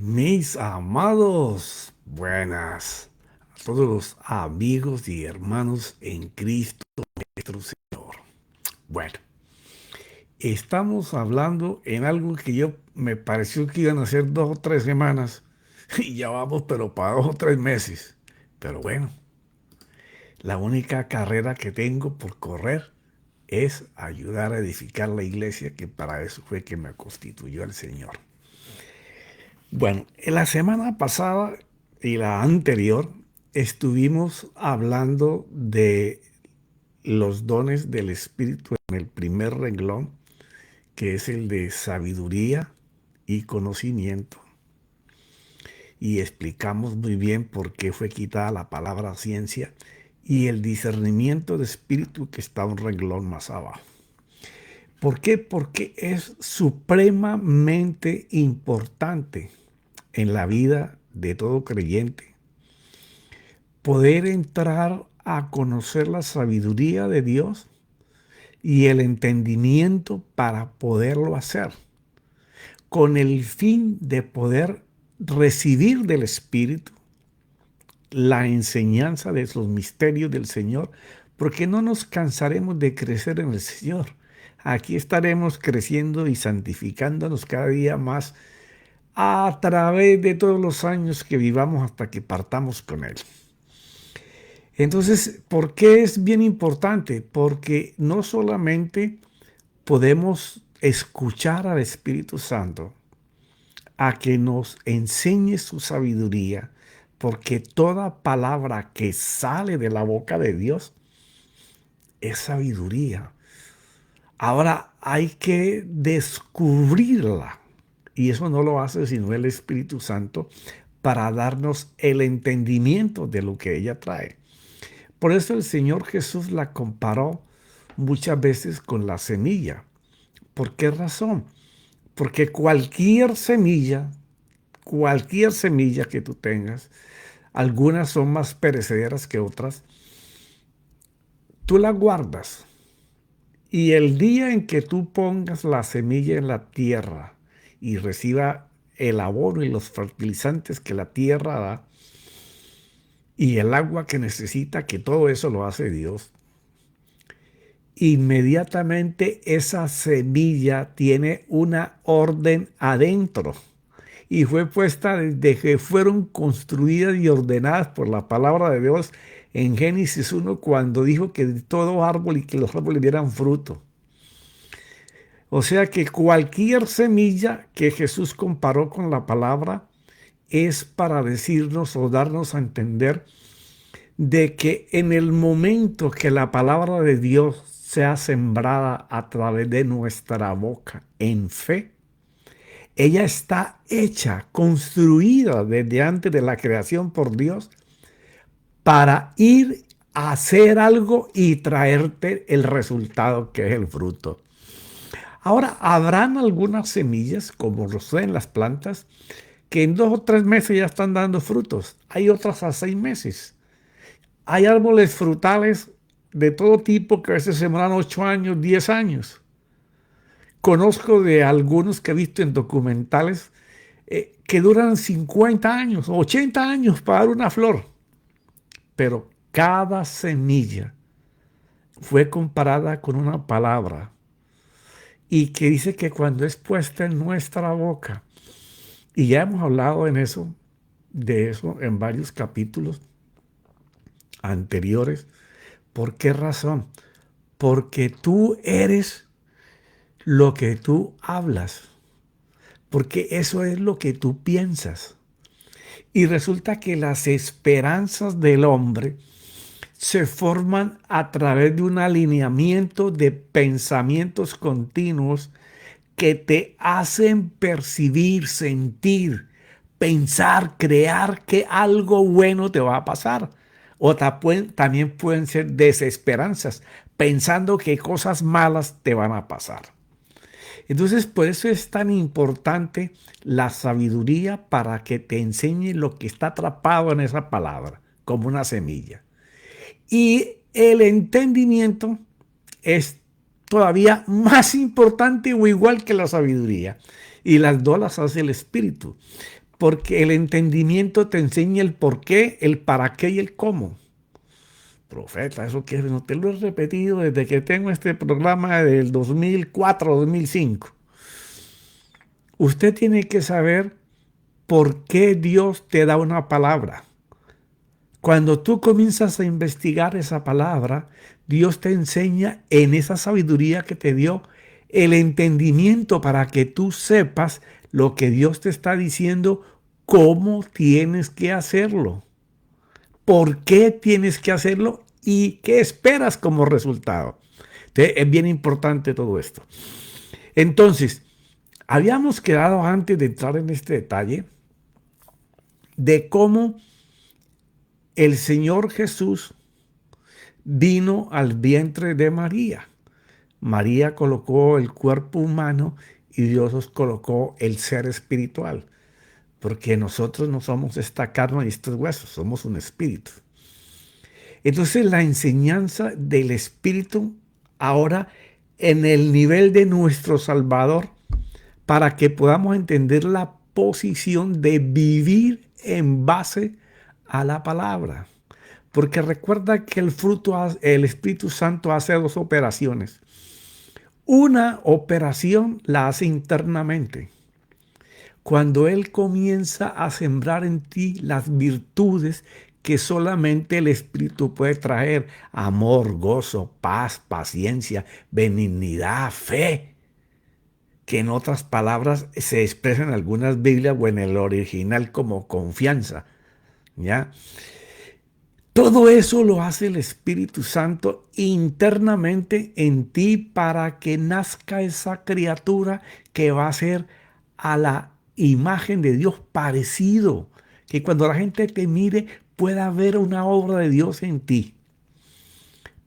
Mis amados, buenas a todos los amigos y hermanos en Cristo nuestro Señor. Bueno, estamos hablando en algo que yo me pareció que iban a ser 2 o 3 semanas y ya vamos, pero para 2 o 3 meses. Pero bueno, la única carrera que tengo por correr es ayudar a edificar la iglesia, que para eso fue que me constituyó el Señor. Bueno, en la semana pasada y la anterior estuvimos hablando de los dones del Espíritu en el primer renglón, que es el de sabiduría y conocimiento. Y explicamos muy bien por qué fue quitada la palabra ciencia y el discernimiento de espíritu, que está un renglón más abajo. ¿Por qué? Porque es supremamente importante en la vida de todo creyente poder entrar a conocer la sabiduría de Dios y el entendimiento para poderlo hacer, con el fin de poder recibir del Espíritu la enseñanza de los misterios del Señor, porque no nos cansaremos de crecer en el Señor. Aquí estaremos creciendo y santificándonos cada día más a través de todos los años que vivamos hasta que partamos con Él. Entonces, ¿por qué es bien importante? Porque no solamente podemos escuchar al Espíritu Santo a que nos enseñe su sabiduría, porque toda palabra que sale de la boca de Dios es sabiduría. Ahora hay que descubrirla, y eso no lo hace sino el Espíritu Santo, para darnos el entendimiento de lo que ella trae. Por eso el Señor Jesús la comparó muchas veces con la semilla. ¿Por qué razón? Porque cualquier semilla que tú tengas, algunas son más perecederas que otras, tú la guardas y el día en que tú pongas la semilla en la tierra y reciba el abono y los fertilizantes que la tierra da y el agua que necesita, que todo eso lo hace Dios, inmediatamente esa semilla tiene una orden adentro y fue puesta desde que fueron construidas y ordenadas por la palabra de Dios en Génesis 1, cuando dijo que de todo árbol y que los árboles dieran fruto. O sea que cualquier semilla que Jesús comparó con la palabra es para decirnos o darnos a entender de que en el momento que la palabra de Dios sea sembrada a través de nuestra boca en fe, ella está hecha, construida desde antes de la creación por Dios para ir a hacer algo y traerte el resultado, que es el fruto. Ahora, habrán algunas semillas, como lo son las plantas, que en 2 o 3 meses ya están dando frutos. Hay otras a 6 meses. Hay árboles frutales de todo tipo que a veces se demoran 8 años, 10 años. Conozco de algunos que he visto en documentales que duran 50 años, 80 años para dar una flor. Pero cada semilla fue comparada con una palabra y que dice que cuando es puesta en nuestra boca, y ya hemos hablado de eso en varios capítulos anteriores. ¿Por qué razón? Porque tú eres lo que tú hablas, porque eso es lo que tú piensas. Y resulta que las esperanzas del hombre se forman a través de un alineamiento de pensamientos continuos que te hacen percibir, sentir, pensar, crear que algo bueno te va a pasar. O también pueden ser desesperanzas, pensando que cosas malas te van a pasar. Entonces, por eso es tan importante la sabiduría, para que te enseñe lo que está atrapado en esa palabra, como una semilla. Y el entendimiento es todavía más importante o igual que la sabiduría. Y las dos las hace el Espíritu. porque el entendimiento te enseña el por qué, el para qué y el cómo. Profeta, eso que no te lo he repetido desde que tengo este programa del 2004, 2005. Usted tiene que saber por qué Dios te da una palabra. Cuando tú comienzas a investigar esa palabra, Dios te enseña en esa sabiduría que te dio el entendimiento para que tú sepas lo que Dios te está diciendo, cómo tienes que hacerlo, por qué tienes que hacerlo y qué esperas como resultado. Entonces, es bien importante todo esto. Entonces, habíamos quedado antes de entrar en este detalle de cómo el Señor Jesús vino al vientre de María. María colocó el cuerpo humano y Dios os colocó el ser espiritual, porque nosotros no somos esta carne y estos huesos, somos un espíritu. Entonces la enseñanza del espíritu ahora en el nivel de nuestro Salvador, para que podamos entender la posición de vivir en base a la palabra. Porque recuerda que el Espíritu Santo hace dos operaciones. Una operación la hace internamente. Cuando Él comienza a sembrar en ti las virtudes que solamente el Espíritu puede traer: amor, gozo, paz, paciencia, benignidad, fe, que en otras palabras se expresa en algunas Biblias o en el original como confianza, ¿ya? Todo eso lo hace el Espíritu Santo internamente en ti para que nazca esa criatura que va a ser a la imagen de Dios parecido, que cuando la gente te mire pueda ver una obra de Dios en ti.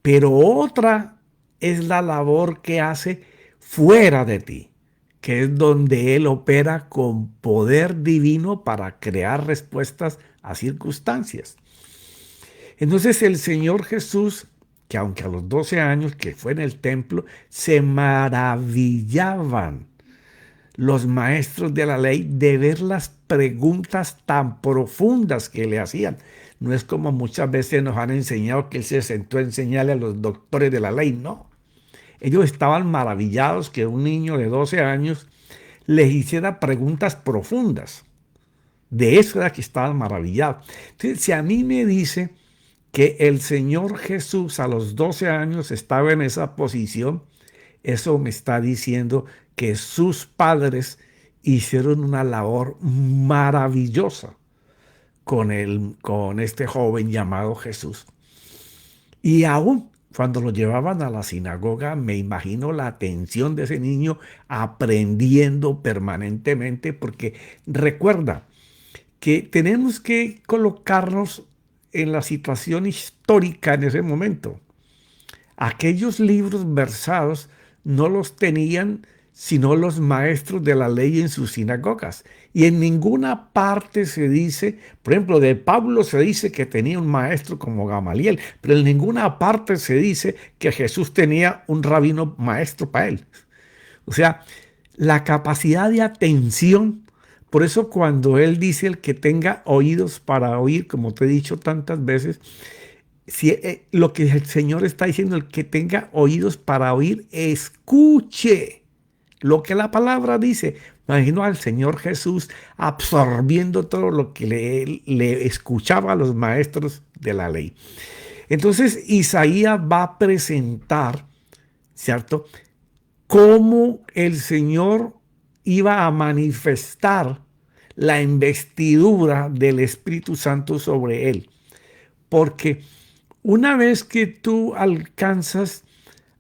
Pero otra es la labor que hace fuera de ti, que es donde Él opera con poder divino para crear respuestas a circunstancias. Entonces el Señor Jesús, que aunque a los 12 años que fue en el templo, se maravillaban los maestros de la ley de ver las preguntas tan profundas que le hacían. No es como muchas veces nos han enseñado que Él se sentó a enseñarle a los doctores de la ley, no. Ellos estaban maravillados que un niño de 12 años les hiciera preguntas profundas. De eso era que estaban maravillados. Entonces, si a mí me dice que el Señor Jesús a los 12 años estaba en esa posición, eso me está diciendo que sus padres hicieron una labor maravillosa con este joven llamado Jesús. Y aún cuando lo llevaban a la sinagoga, me imagino la atención de ese niño aprendiendo permanentemente, porque recuerda que tenemos que colocarnos en la situación histórica en ese momento. Aquellos libros versados no los tenían sino los maestros de la ley en sus sinagogas. Y en ninguna parte se dice, por ejemplo, de Pablo se dice que tenía un maestro como Gamaliel, pero en ninguna parte se dice que Jesús tenía un rabino maestro para él. O sea, la capacidad de atención. Por eso cuando Él dice el que tenga oídos para oír, como te he dicho tantas veces, lo que el Señor está diciendo, el que tenga oídos para oír, escuche lo que la palabra dice. Imagino al Señor Jesús absorbiendo todo lo que le escuchaba a los maestros de la ley. Entonces Isaías va a presentar, ¿cierto?, cómo el Señor iba a manifestar la investidura del Espíritu Santo sobre él. Porque una vez que tú alcanzas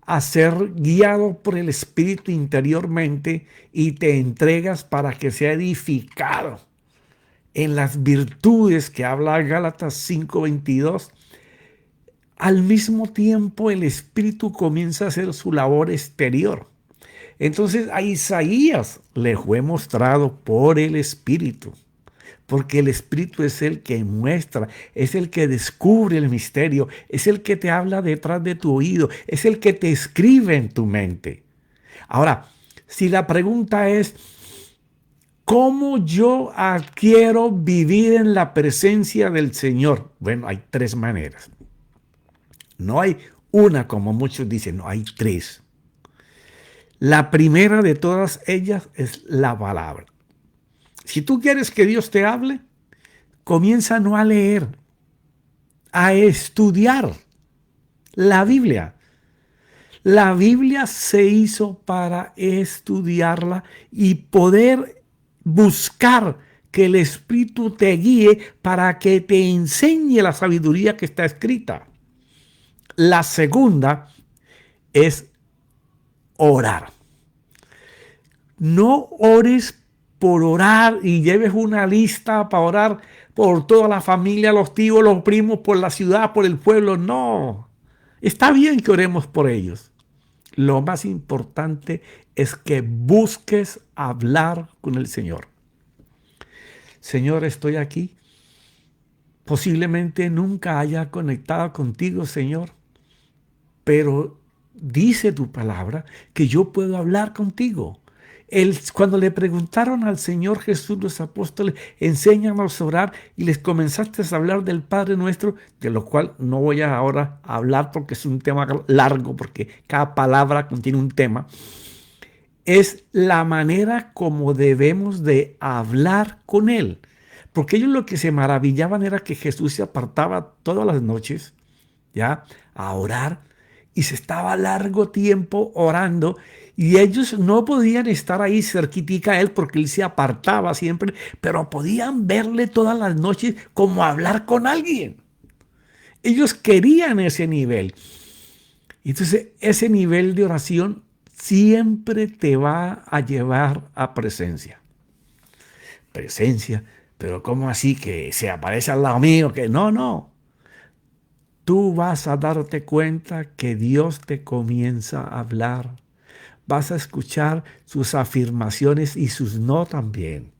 a ser guiado por el Espíritu interiormente y te entregas para que sea edificado en las virtudes que habla Gálatas 5:22, al mismo tiempo el Espíritu comienza a hacer su labor exterior. Entonces a Isaías le fue mostrado por el Espíritu, porque el Espíritu es el que muestra, es el que descubre el misterio, es el que te habla detrás de tu oído, es el que te escribe en tu mente. Ahora, si la pregunta es, ¿Cómo yo adquiero vivir en la presencia del Señor? Bueno, hay tres maneras. No hay una, como muchos dicen, no, hay tres. La primera de todas ellas es la palabra. Si tú quieres que Dios te hable, comienza no a leer, a estudiar la Biblia. La Biblia se hizo para estudiarla y poder buscar que el Espíritu te guíe para que te enseñe la sabiduría que está escrita. La segunda es orar. No ores por orar y lleves una lista para orar por toda la familia, los tíos, los primos, por la ciudad, por el pueblo. No. Está bien que oremos por ellos. Lo más importante es que busques hablar con el Señor. Señor, estoy aquí. Posiblemente nunca haya conectado contigo, Señor, pero dice tu palabra que yo puedo hablar contigo. Cuando le preguntaron al Señor Jesús, los apóstoles, enséñanos a orar, y les comenzaste a hablar del Padre Nuestro, de lo cual no voy ahora a hablar porque es un tema largo, porque cada palabra contiene un tema. Es la manera como debemos de hablar con Él. Porque ellos lo que se maravillaban era que Jesús se apartaba todas las noches, ¿ya?, a orar, y se estaba largo tiempo orando, y ellos no podían estar ahí cerquitica a Él porque Él se apartaba siempre, pero podían verle todas las noches como hablar con alguien. Ellos querían ese nivel. Entonces, ese nivel de oración siempre te va a llevar a presencia. Presencia, pero ¿cómo así que se aparece al lado mío? Que no. Tú vas a darte cuenta que Dios te comienza a hablar. Vas a escuchar sus afirmaciones y sus no también.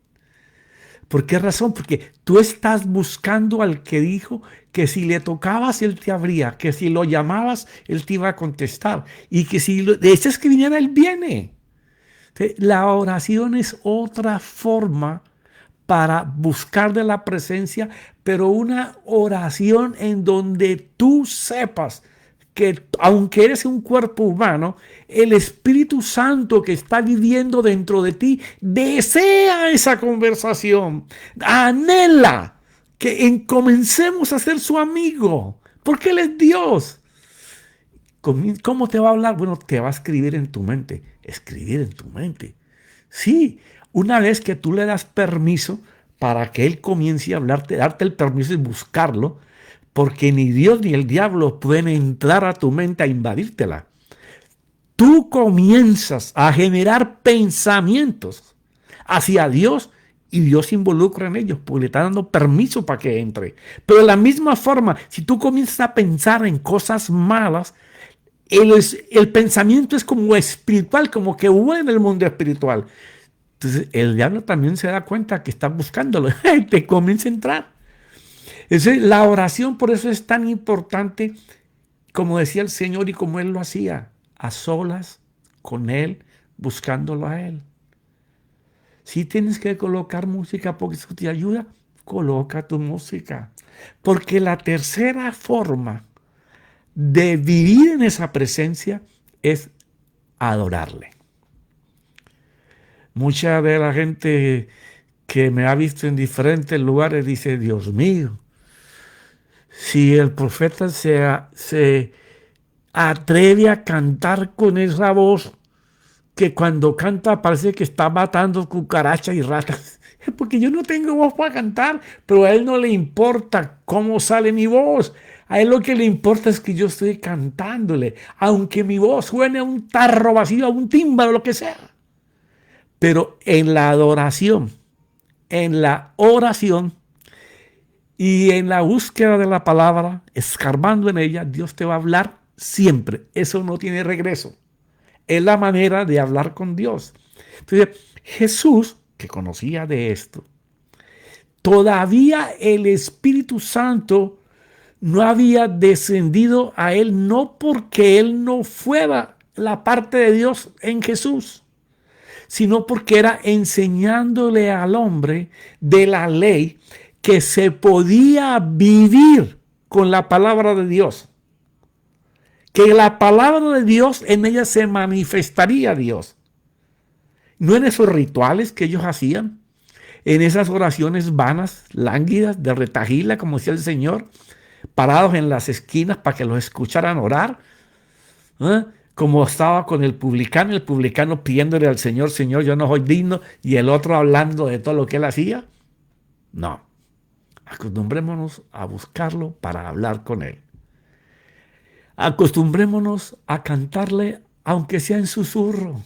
¿Por qué razón? Porque tú estás buscando al que dijo que si le tocabas, Él te abría, que si lo llamabas, Él te iba a contestar, y que si deseas que viniera, Él viene. Entonces, la oración es otra forma para buscar de la presencia, pero una oración en donde tú sepas que aunque eres un cuerpo humano, el Espíritu Santo que está viviendo dentro de ti desea esa conversación, anhela que comencemos a ser su amigo, porque Él es Dios. ¿Cómo te va a hablar? Bueno, te va a escribir en tu mente. Escribir en tu mente. Sí, una vez que tú le das permiso para que Él comience a hablarte, darte el permiso y buscarlo, porque ni Dios ni el diablo pueden entrar a tu mente a invadírtela. Tú comienzas a generar pensamientos hacia Dios y Dios se involucra en ellos porque le está dando permiso para que entre. Pero de la misma forma, si tú comienzas a pensar en cosas malas, el pensamiento es como espiritual, como que hubo en el mundo espiritual. Entonces el diablo también se da cuenta que está buscándolo y te comienza a entrar. Entonces, la oración por eso es tan importante, como decía el Señor y como Él lo hacía, a solas con Él, buscándolo a Él. Si tienes que colocar música porque eso te ayuda, coloca tu música. Porque la tercera forma de vivir en esa presencia es adorarle. Mucha de la gente que me ha visto en diferentes lugares dice, Dios mío, si el profeta se atreve a cantar con esa voz que cuando canta parece que está matando cucarachas y ratas. Porque yo no tengo voz para cantar, pero a él no le importa cómo sale mi voz. A él lo que le importa es que yo estoy cantándole, aunque mi voz suene a un tarro vacío, a un tímbaro, lo que sea. Pero en la adoración, en la oración y en la búsqueda de la palabra, escarbando en ella, Dios te va a hablar siempre. Eso no tiene regreso. Es la manera de hablar con Dios. Entonces, Jesús, que conocía de esto, todavía el Espíritu Santo no había descendido a él, no porque él no fuera la parte de Dios en Jesús, sino porque era enseñándole al hombre de la ley que se podía vivir con la palabra de Dios. Que la palabra de Dios en ella se manifestaría Dios. No en esos rituales que ellos hacían, en esas oraciones vanas, lánguidas, de retajila, como decía el Señor, parados en las esquinas para que los escucharan orar, ¿eh? Como estaba con el publicano pidiéndole al Señor, Señor, yo no soy digno, y el otro hablando de todo lo que él hacía. No, acostumbrémonos a buscarlo para hablar con él. Acostumbrémonos a cantarle, aunque sea en susurro.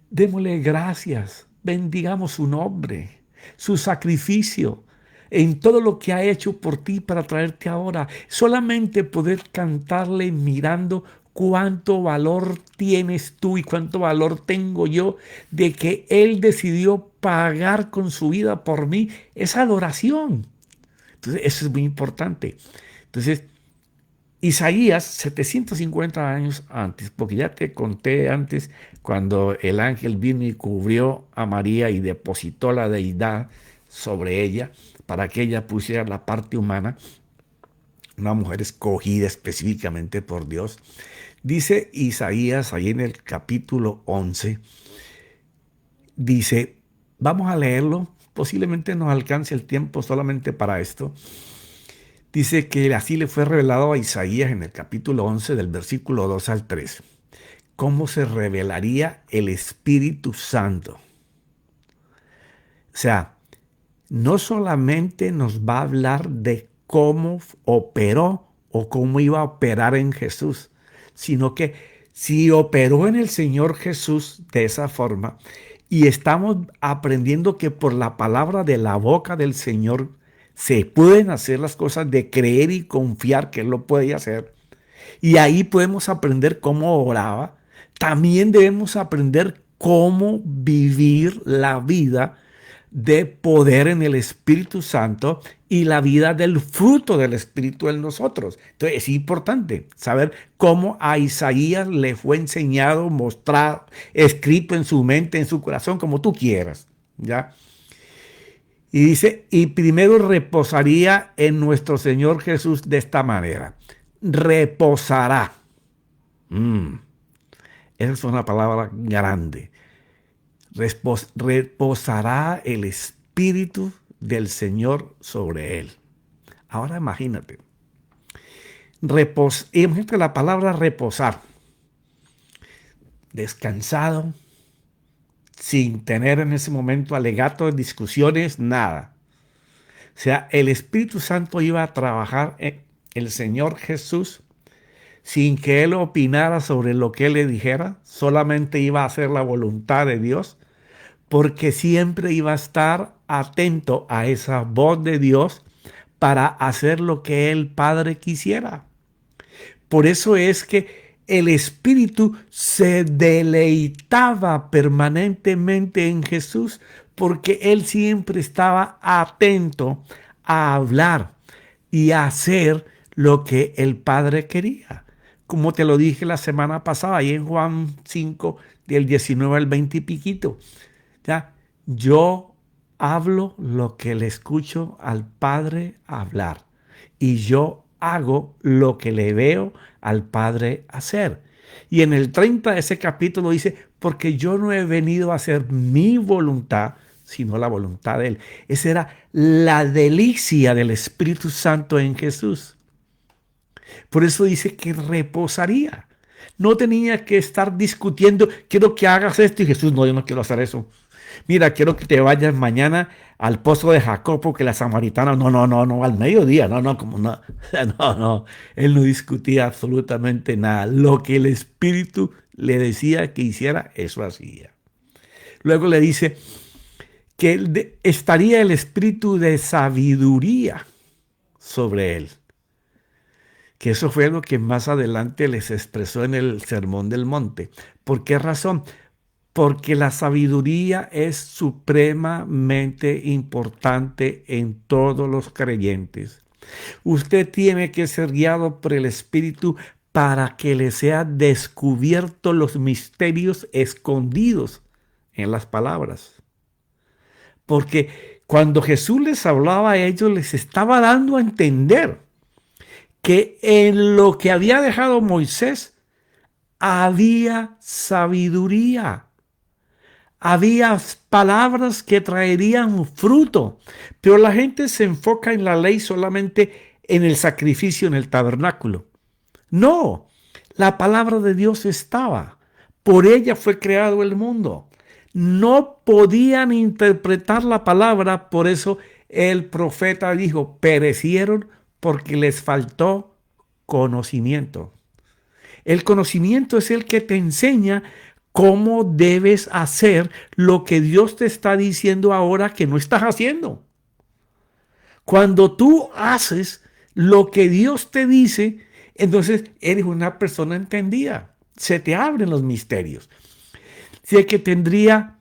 Démosle gracias, bendigamos su nombre, su sacrificio, en todo lo que ha hecho por ti para traerte ahora. Solamente poder cantarle mirando cuánto valor tienes tú y cuánto valor tengo yo de que Él decidió pagar con su vida por mí, es adoración. Entonces, eso es muy importante. Entonces, Isaías, 750 años antes, porque ya te conté antes cuando el ángel vino y cubrió a María y depositó la deidad sobre ella para que ella pusiera la parte humana, una mujer escogida específicamente por Dios. Dice Isaías ahí en el capítulo 11, dice, vamos a leerlo, posiblemente nos alcance el tiempo solamente para esto. Dice que así le fue revelado a Isaías en el capítulo 11 del versículo 2 al 3. ¿Cómo se revelaría el Espíritu Santo? O sea, no solamente nos va a hablar de cómo operó o cómo iba a operar en Jesús, sino que si operó en el Señor Jesús de esa forma y estamos aprendiendo que por la palabra de la boca del Señor se pueden hacer las cosas, de creer y confiar que Él lo puede hacer. Y ahí podemos aprender cómo oraba. También debemos aprender cómo vivir la vida de poder en el Espíritu Santo y la vida del fruto del Espíritu en nosotros. Entonces es importante saber cómo a Isaías le fue enseñado, mostrado, escrito en su mente, en su corazón, como tú quieras, ¿ya? Y dice, y primero reposaría en nuestro Señor Jesús de esta manera. Reposará. Esa es una palabra grande. Reposará el Espíritu del Señor sobre él. Ahora imagínate. Imagínate la palabra reposar. Descansado, sin tener en ese momento alegatos, discusiones, nada. O sea, el Espíritu Santo iba a trabajar en el Señor Jesús sin que Él opinara sobre lo que Él le dijera, solamente iba a hacer la voluntad de Dios, porque siempre iba a estar atento a esa voz de Dios para hacer lo que el Padre quisiera. Por eso es que el Espíritu se deleitaba permanentemente en Jesús, porque Él siempre estaba atento a hablar y a hacer lo que el Padre quería. Como te lo dije la semana pasada, ahí en Juan 5, del 19 al 20 y piquito. ¿Ya? Yo hablo lo que le escucho al Padre hablar, y yo hago lo que le veo al Padre hacer. Y en el 30 de ese capítulo dice, porque yo no he venido a hacer mi voluntad, sino la voluntad de Él. Esa era la delicia del Espíritu Santo en Jesús. Por eso dice que reposaría. No tenía que estar discutiendo, quiero que hagas esto, y Jesús, no, yo no quiero hacer eso. Mira, quiero que te vayas mañana al pozo de Jacob, porque la samaritana, no, al mediodía, no. Él no discutía absolutamente nada. Lo que el Espíritu le decía que hiciera, eso hacía. Luego le dice que estaría el Espíritu de sabiduría sobre él. Que eso fue lo que más adelante les expresó en el Sermón del Monte. ¿Por qué razón? Porque la sabiduría es supremamente importante en todos los creyentes. Usted tiene que ser guiado por el Espíritu para que le sea descubierto los misterios escondidos en las palabras. Porque cuando Jesús les hablaba a ellos, les estaba dando a entender que en lo que había dejado Moisés había sabiduría. Había palabras que traerían fruto, pero la gente se enfoca en la ley solamente en el sacrificio en el tabernáculo. No, la palabra de Dios estaba. Por ella fue creado el mundo. No podían interpretar la palabra, por eso el profeta dijo, perecieron porque les faltó conocimiento. El conocimiento es el que te enseña cómo debes hacer lo que Dios te está diciendo ahora que no estás haciendo. Cuando tú haces lo que Dios te dice, entonces eres una persona entendida. Se te abren los misterios. Si que tendría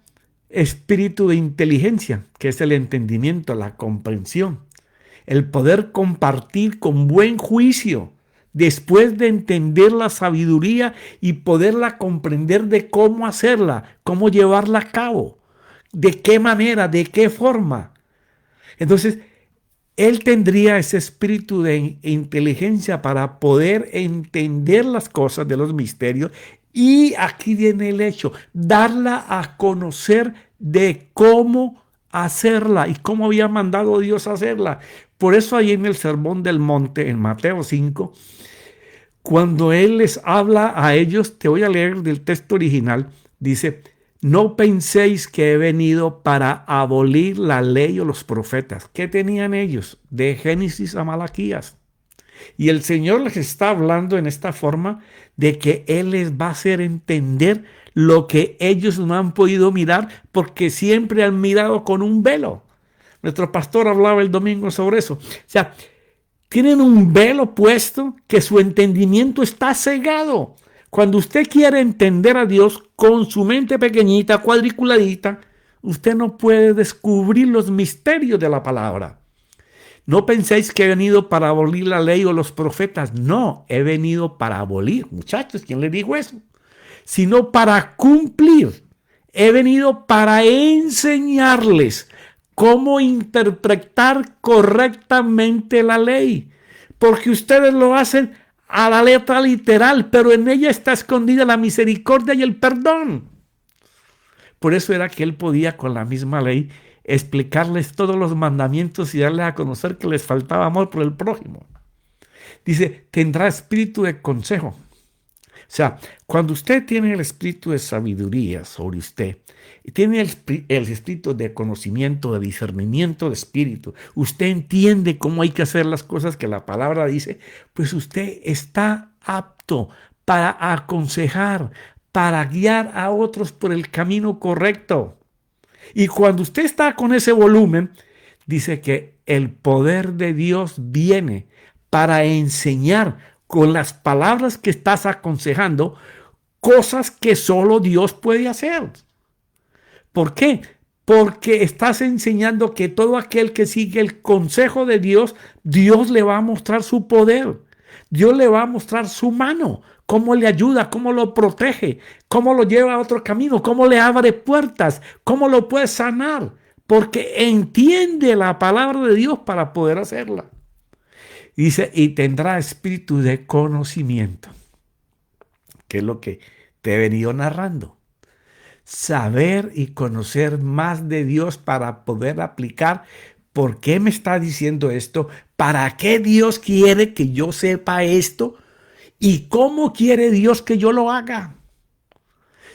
espíritu de inteligencia, que es el entendimiento, la comprensión, el poder compartir con buen juicio, después de entender la sabiduría y poderla comprender de cómo hacerla, cómo llevarla a cabo, de qué manera, de qué forma. Entonces, él tendría ese espíritu de inteligencia para poder entender las cosas de los misterios. Y aquí viene el hecho, darla a conocer de cómo hacerla y cómo había mandado Dios hacerla. Por eso ahí en el Sermón del Monte, en Mateo 5, cuando Él les habla a ellos, te voy a leer del texto original, dice, no penséis que he venido para abolir la ley o los profetas. ¿Qué tenían ellos? De Génesis a Malaquías. Y el Señor les está hablando en esta forma de que Él les va a hacer entender lo que ellos no han podido mirar porque siempre han mirado con un velo. Nuestro pastor hablaba el domingo sobre eso. O sea, tienen un velo puesto que su entendimiento está cegado. Cuando usted quiere entender a Dios con su mente pequeñita, cuadriculadita, usted no puede descubrir los misterios de la palabra. No penséis que he venido para abolir la ley o los profetas. No, he venido para abolir. Muchachos, ¿quién le dijo eso? Sino para cumplir. He venido para enseñarles cómo interpretar correctamente la ley. Porque ustedes lo hacen a la letra literal, pero en ella está escondida la misericordia y el perdón. Por eso era que él podía con la misma ley explicarles todos los mandamientos y darles a conocer que les faltaba amor por el prójimo. Dice, tendrá espíritu de consejo. O sea, cuando usted tiene el espíritu de sabiduría sobre usted, y tiene el espíritu de conocimiento, de discernimiento de espíritu, usted entiende cómo hay que hacer las cosas que la palabra dice, pues usted está apto para aconsejar, para guiar a otros por el camino correcto. Y cuando usted está con ese volumen, dice que el poder de Dios viene para enseñar con las palabras que estás aconsejando cosas que solo Dios puede hacer. ¿Por qué? Porque estás enseñando que todo aquel que sigue el consejo de Dios, Dios le va a mostrar su poder. Dios le va a mostrar su mano, cómo le ayuda, cómo lo protege, cómo lo lleva a otro camino, cómo le abre puertas, cómo lo puede sanar, porque entiende la palabra de Dios para poder hacerla. Dice, y tendrá espíritu de conocimiento, que es lo que te he venido narrando. Saber y conocer más de Dios para poder aplicar. ¿Por qué me está diciendo esto? ¿Para qué Dios quiere que yo sepa esto? ¿Y cómo quiere Dios que yo lo haga?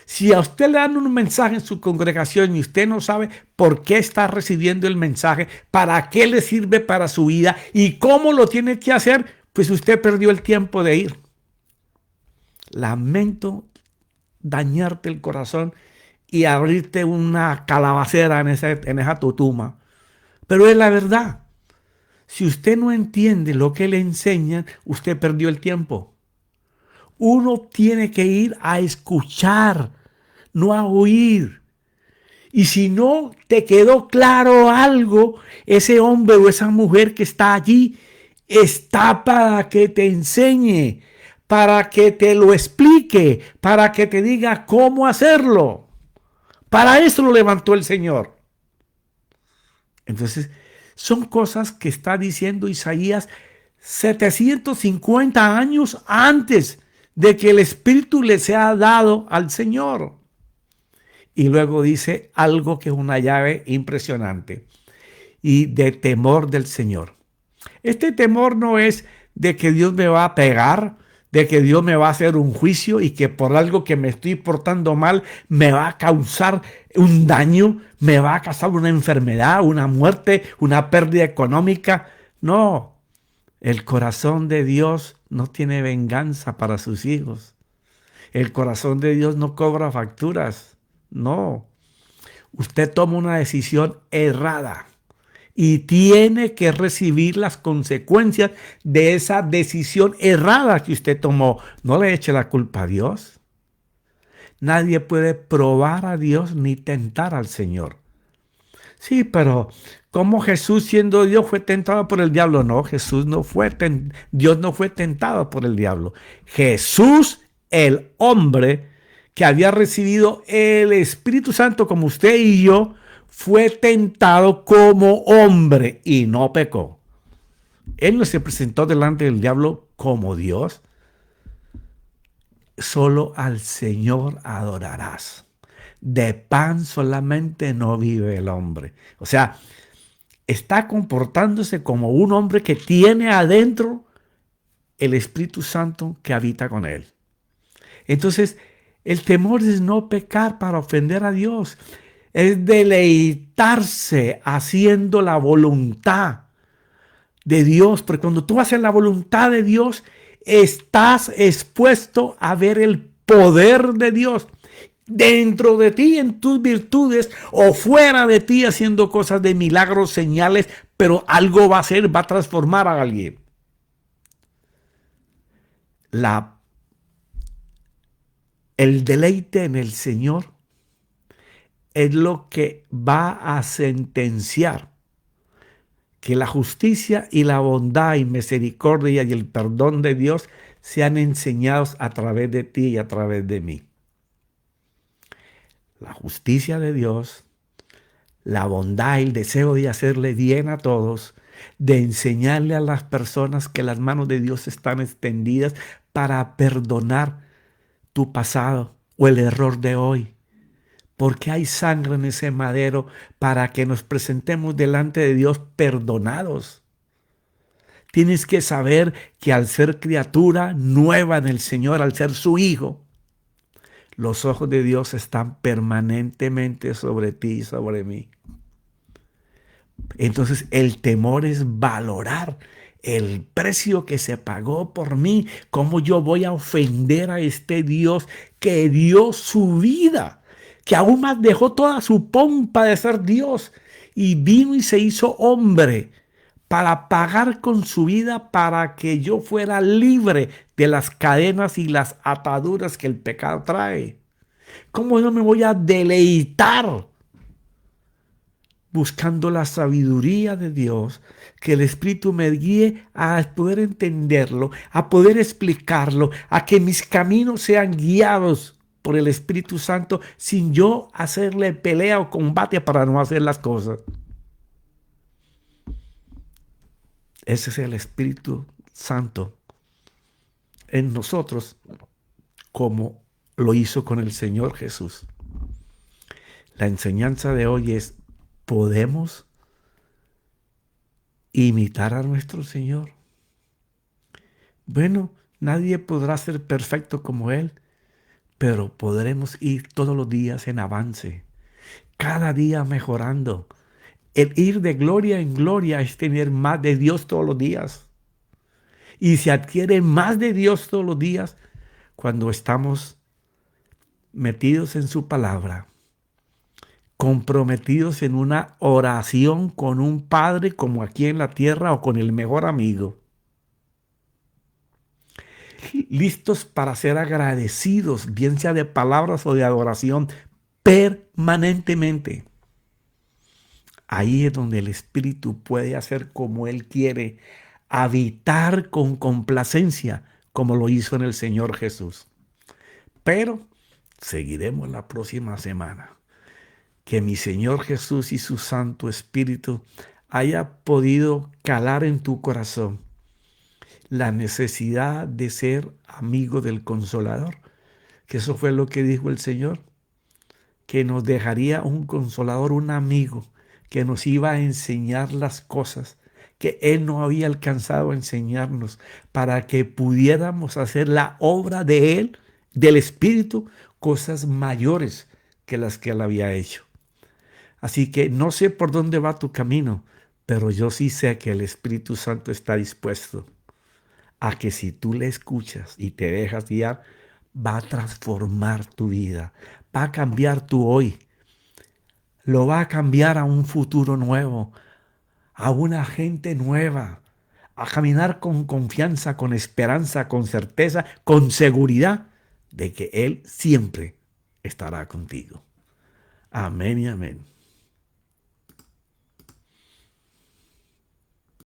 Si a usted le dan un mensaje en su congregación y usted no sabe por qué está recibiendo el mensaje, para qué le sirve para su vida y cómo lo tiene que hacer, pues usted perdió el tiempo de ir. Lamento dañarte el corazón y abrirte una calabacera en esa tutuma. Pero es la verdad. Si usted no entiende lo que le enseñan, usted perdió el tiempo. Uno tiene que ir a escuchar, no a oír. Y si no te quedó claro algo, ese hombre o esa mujer que está allí está para que te enseñe, para que te lo explique, para que te diga cómo hacerlo. Para eso lo levantó el Señor. Entonces, son cosas que está diciendo Isaías 750 años antes de que el Espíritu le sea dado al Señor. Y luego dice algo que es una llave impresionante y de temor del Señor. Este temor no es de que Dios me va a pegar, de que Dios me va a hacer un juicio y que por algo que me estoy portando mal me va a causar un daño, me va a causar una enfermedad, una muerte, una pérdida económica. No, el corazón de Dios no tiene venganza para sus hijos. El corazón de Dios no cobra facturas. No, usted toma una decisión errada y tiene que recibir las consecuencias de esa decisión errada que usted tomó. No le eche la culpa a Dios. Nadie puede probar a Dios ni tentar al Señor. Sí, pero ¿cómo Jesús siendo Dios fue tentado por el diablo? No, Dios no fue tentado por el diablo. Jesús, el hombre que había recibido el Espíritu Santo como usted y yo, fue tentado como hombre y no pecó. Él no se presentó delante del diablo como Dios. Solo al Señor adorarás. De pan solamente no vive el hombre. O sea, está comportándose como un hombre que tiene adentro el Espíritu Santo que habita con él. Entonces, el temor es no pecar para ofender a Dios. Es deleitarse haciendo la voluntad de Dios. Porque cuando tú haces la voluntad de Dios, estás expuesto a ver el poder de Dios dentro de ti, en tus virtudes, o fuera de ti, haciendo cosas de milagros, señales, pero algo va a hacer, va a transformar a alguien. El deleite en el Señor es lo que va a sentenciar que la justicia y la bondad y misericordia y el perdón de Dios sean enseñados a través de ti y a través de mí. La justicia de Dios, la bondad y el deseo de hacerle bien a todos, de enseñarle a las personas que las manos de Dios están extendidas para perdonar tu pasado o el error de hoy. Porque hay sangre en ese madero para que nos presentemos delante de Dios perdonados. Tienes que saber que al ser criatura nueva en el Señor, al ser su hijo, los ojos de Dios están permanentemente sobre ti y sobre mí. Entonces el temor es valorar el precio que se pagó por mí. ¿Cómo yo voy a ofender a este Dios que dio su vida, que aún más dejó toda su pompa de ser Dios y vino y se hizo hombre para pagar con su vida para que yo fuera libre de las cadenas y las ataduras que el pecado trae? ¿Cómo no me voy a deleitar buscando la sabiduría de Dios, que el Espíritu me guíe a poder entenderlo, a poder explicarlo, a que mis caminos sean guiados por el Espíritu Santo sin yo hacerle pelea o combate para no hacer las cosas? Ese es el Espíritu Santo en nosotros, como lo hizo con el Señor Jesús. La enseñanza de hoy es: ¿podemos imitar a nuestro Señor? Bueno, nadie podrá ser perfecto como Él, pero podremos ir todos los días en avance, cada día mejorando. El ir de gloria en gloria es tener más de Dios todos los días. Y se adquiere más de Dios todos los días cuando estamos metidos en su palabra, comprometidos en una oración con un Padre como aquí en la tierra o con el mejor amigo, listos para ser agradecidos, bien sea de palabras o de adoración, permanentemente. Ahí es donde el Espíritu puede hacer como Él quiere, habitar con complacencia, como lo hizo en el Señor Jesús. Pero seguiremos la próxima semana. que mi Señor Jesús y su Santo Espíritu haya podido calar en tu corazón la necesidad de ser amigo del Consolador, que eso fue lo que dijo el Señor, que nos dejaría un consolador, un amigo, que nos iba a enseñar las cosas que Él no había alcanzado a enseñarnos, para que pudiéramos hacer la obra de Él, del Espíritu, cosas mayores que las que Él había hecho. Así que no sé por dónde va tu camino, pero yo sí sé que el Espíritu Santo está dispuesto a que si tú le escuchas y te dejas guiar, va a transformar tu vida, va a cambiar tu hoy, lo va a cambiar a un futuro nuevo, a una gente nueva, a caminar con confianza, con esperanza, con certeza, con seguridad de que Él siempre estará contigo. Amén y amén.